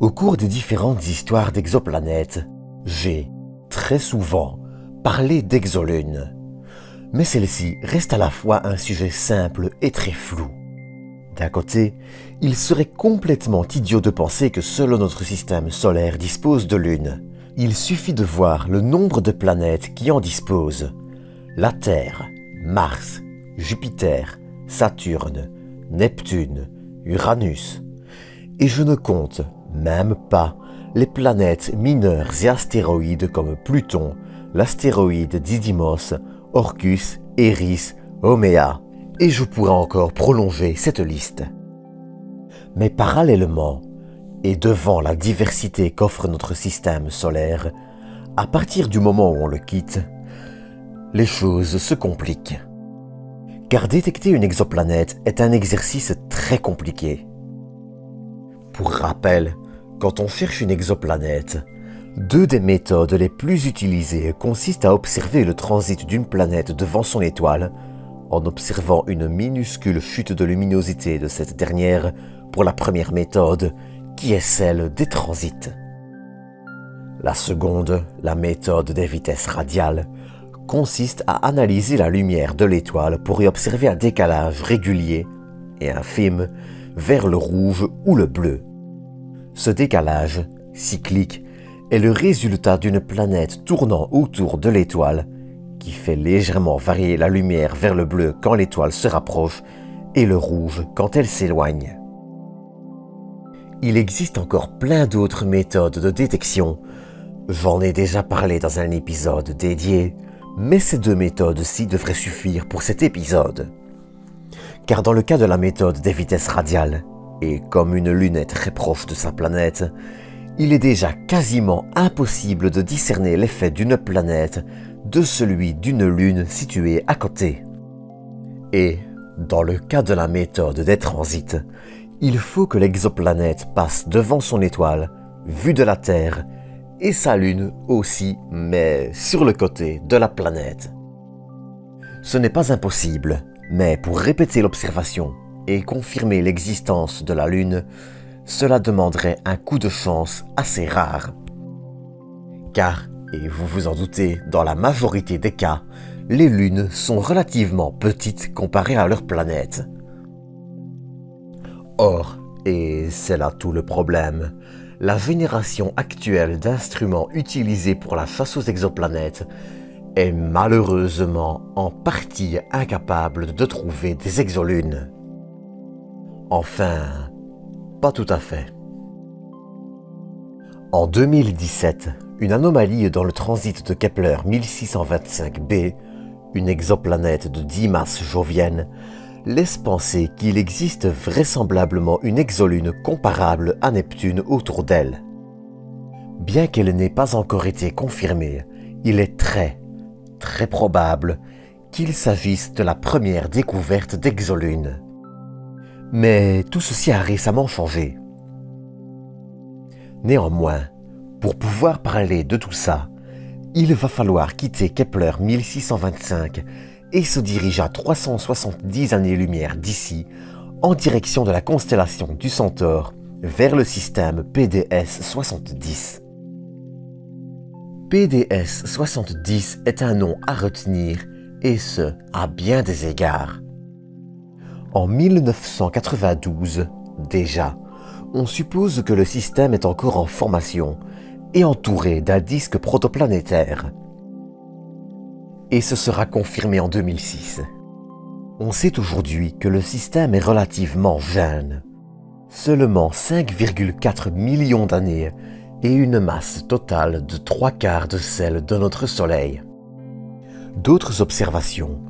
Au cours des différentes histoires d'exoplanètes, j'ai, très souvent, parlé d'exolunes. Mais celle-ci reste à la fois un sujet simple et très flou. D'un côté, il serait complètement idiot de penser que seul notre système solaire dispose de lunes. Il suffit de voir le nombre de planètes qui en disposent. La Terre, Mars, Jupiter, Saturne, Neptune, Uranus. Et je ne compte même pas les planètes mineures et astéroïdes comme Pluton, l'astéroïde Didymos, Orcus, Eris, Haumea. Et je pourrais encore prolonger cette liste. Mais parallèlement, et devant la diversité qu'offre notre système solaire, à partir du moment où on le quitte, les choses se compliquent. Car détecter une exoplanète est un exercice très compliqué. Pour rappel, quand on cherche une exoplanète, deux des méthodes les plus utilisées consistent à observer le transit d'une planète devant son étoile, en observant une minuscule chute de luminosité de cette dernière pour la première méthode, qui est celle des transits. La seconde, la méthode des vitesses radiales, consiste à analyser la lumière de l'étoile pour y observer un décalage régulier et infime vers le rouge ou le bleu. Ce décalage, cyclique, est le résultat d'une planète tournant autour de l'étoile qui fait légèrement varier la lumière vers le bleu quand l'étoile se rapproche et le rouge quand elle s'éloigne. Il existe encore plein d'autres méthodes de détection. J'en ai déjà parlé dans un épisode dédié, mais ces deux méthodes-ci devraient suffire pour cet épisode. Car dans le cas de la méthode des vitesses radiales, et comme une lune est très proche de sa planète, il est déjà quasiment impossible de discerner l'effet d'une planète de celui d'une lune située à côté. Et, dans le cas de la méthode des transits, il faut que l'exoplanète passe devant son étoile, vue de la Terre, et sa lune aussi, mais sur le côté de la planète. Ce n'est pas impossible, mais pour répéter l'observation et confirmer l'existence de la lune, cela demanderait un coup de chance assez rare. Car, et vous vous en doutez, dans la majorité des cas, les lunes sont relativement petites comparées à leur planète. Or, et c'est là tout le problème, la génération actuelle d'instruments utilisés pour la chasse aux exoplanètes est malheureusement en partie incapable de trouver des exolunes. Enfin, pas tout à fait. En 2017, une anomalie dans le transit de Kepler 1625b, une exoplanète de 10 masses joviennes, laisse penser qu'il existe vraisemblablement une exolune comparable à Neptune autour d'elle. Bien qu'elle n'ait pas encore été confirmée, il est très probable qu'il s'agisse de la première découverte d'exolunes. Mais tout ceci a récemment changé. Néanmoins, pour pouvoir parler de tout ça, il va falloir quitter Kepler 1625 et se diriger à 370 années-lumière d'ici, en direction de la constellation du Centaure, vers le système PDS 70. PDS 70 est un nom à retenir, et ce, à bien des égards. En 1992, déjà, on suppose que le système est encore en formation et entouré d'un disque protoplanétaire. Et ce sera confirmé en 2006. On sait aujourd'hui que le système est relativement jeune. Seulement 5,4 millions d'années et une masse totale de 3/4 de celle de notre Soleil. D'autres observations,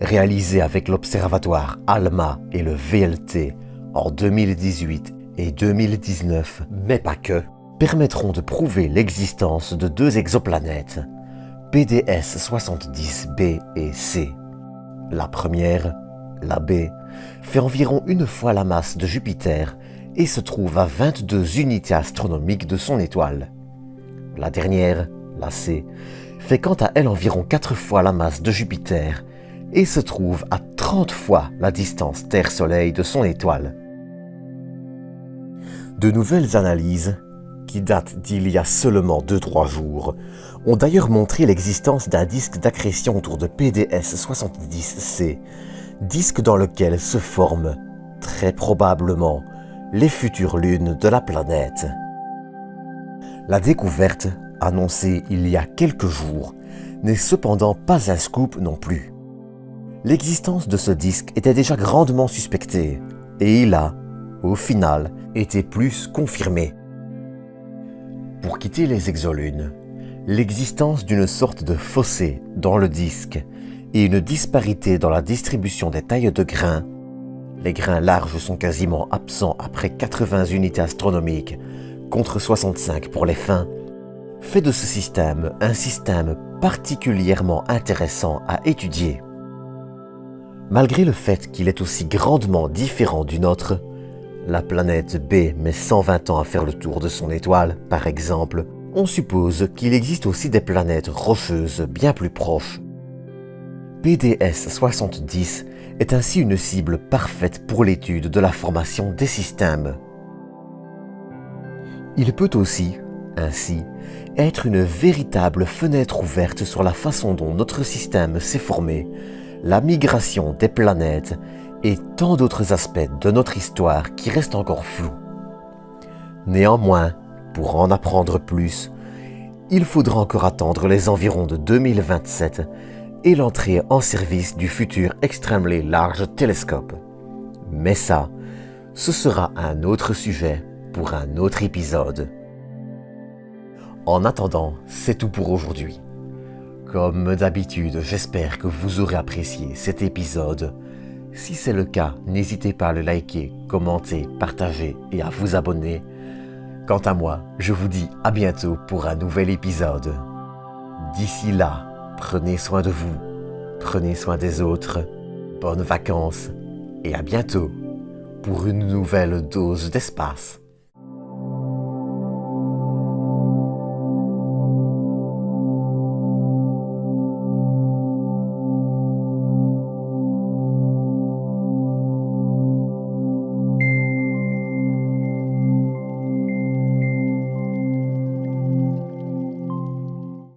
réalisées avec l'observatoire ALMA et le VLT en 2018 et 2019, mais pas que, permettront de prouver l'existence de deux exoplanètes, PDS 70b et C. La première, la B, fait environ une fois la masse de Jupiter et se trouve à 22 unités astronomiques de son étoile. La dernière, la C, fait quant à elle environ 4 fois la masse de Jupiter et se trouve à 30 fois la distance Terre-Soleil de son étoile. De nouvelles analyses, qui datent d'il y a seulement 2-3 jours, ont d'ailleurs montré l'existence d'un disque d'accrétion autour de PDS 70C, disque dans lequel se forment, très probablement, les futures lunes de la planète. La découverte, annoncée il y a quelques jours, n'est cependant pas un scoop non plus. L'existence de ce disque était déjà grandement suspectée, et il a, au final, été plus confirmé. Pour quitter les exolunes, l'existence d'une sorte de fossé dans le disque et une disparité dans la distribution des tailles de grains, les grains larges sont quasiment absents après 80 unités astronomiques contre 65 pour les fins, fait de ce système un système particulièrement intéressant à étudier. Malgré le fait qu'il est aussi grandement différent du nôtre, la planète B met 120 ans à faire le tour de son étoile, par exemple, on suppose qu'il existe aussi des planètes rocheuses bien plus proches. PDS 70 est ainsi une cible parfaite pour l'étude de la formation des systèmes. Il peut aussi, ainsi, être une véritable fenêtre ouverte sur la façon dont notre système s'est formé, la migration des planètes et tant d'autres aspects de notre histoire qui restent encore flous. Néanmoins, pour en apprendre plus, il faudra encore attendre les environs de 2027 et l'entrée en service du futur Extremely Large Telescope. Mais ça, ce sera un autre sujet pour un autre épisode. En attendant, c'est tout pour aujourd'hui. Comme d'habitude, j'espère que vous aurez apprécié cet épisode. Si c'est le cas, n'hésitez pas à le liker, commenter, partager et à vous abonner. Quant à moi, je vous dis à bientôt pour un nouvel épisode. D'ici là, prenez soin de vous, prenez soin des autres, bonnes vacances et à bientôt pour une nouvelle dose d'espace.